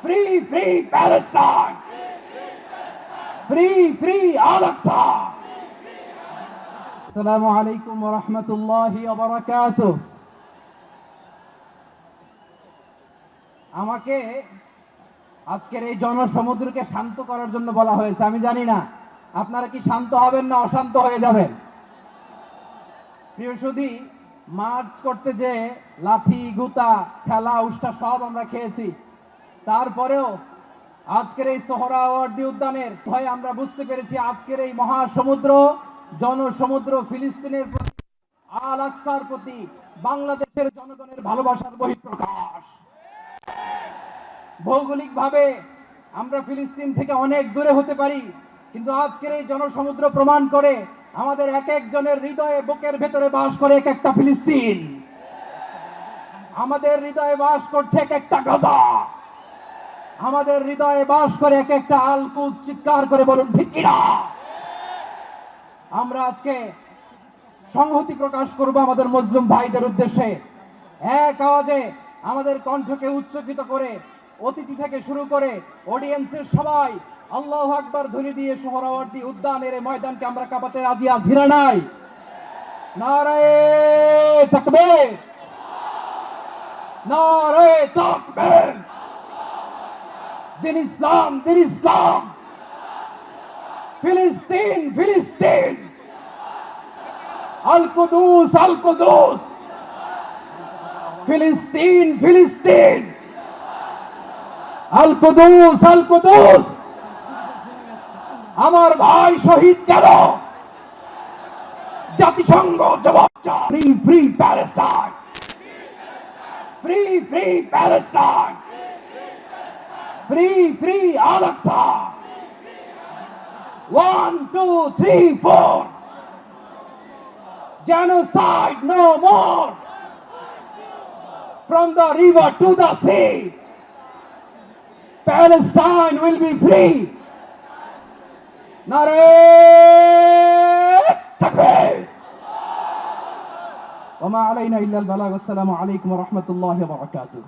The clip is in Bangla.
Free, free Palestine! Free, free Al-Aqsa! Assalamu alaikum wa rahmatullahi wa barakatuh. আমাকে আজকের এই জনসমুদ্রকে শান্ত করার জন্য বলা হয়েছে। আমি জানি না আপনারা কি শান্ত হবেন না অশান্ত হয়ে যাবেন। প্রিয় সুধী, মার্চ করতে যে লাথি গুতা খেলা উষ্টা সব আমরা খেয়েছি, তারপরেও আজকের এই সোহরাওয়ার্দী উদ্যানের ভয়ে আমরা বুঝতে পেরেছি আজকের এই মহাসমুদ্র জনসমুদ্র ফিলিস্তিনের প্রতি, আল আকসার প্রতি বাংলাদেশের জনগণের ভালোবাসার বহিঃপ্রকাশ। ভৌগোলিকভাবে আমরা ফিলিস্তিন থেকে অনেক দূরে হতে পারি, কিন্তু আজকের এই জনসমুদ্র প্রমাণ করে আমাদের এক একজনের হৃদয়ে বুকের ভেতরে বাস করে এক একটা ফিলিস্তিন। আমাদের হৃদয়ে বাস করছে এক একটা গাজা, আমাদের হৃদয়ে বাস করে এক একটা আল কুদস। চিৎকার করে বলুন ঠিক কিনা। আমরা আজকে সংহতি প্রকাশ করব আমাদের মুসলিম ভাইদের উদ্দেশ্যে। এক আওয়াজে আমাদের কণ্ঠকে উচ্চকিত করে অতিথি থেকে শুরু করে অডিয়েন্সের সবাই আল্লাহু আকবার ধ্বনি দিয়ে সোহরাওয়ার্দী উদ্যানের এই ময়দানকে আমরা কাঁপাতে রাজি আছি না নাই? নারায়ে তাকবীর, নারায়ে তাকবীর। দিন ইসলাম, দিন ইসলাম। ফিলিস্তিন, ফিলিস্তিন। আল কুদুস, আল কুদুস। ফিলিস্তিন, ফিলিস্তিন। আল কুদুস, আল কুদুস। আমার ভাই শহীদ কেন? জাতিসংঘ জবাব চায়। Free, free Palestine. Free, free Palestine. Free, free Al Aqsa. 1, 2, 3, 4. Genocide no more. From the river to the sea, Palestine will be free. Narayeh Takbir. Wa ma alayna illa al-balagh. Assalamu alaykum wa rahmatullahi wa barakatuh.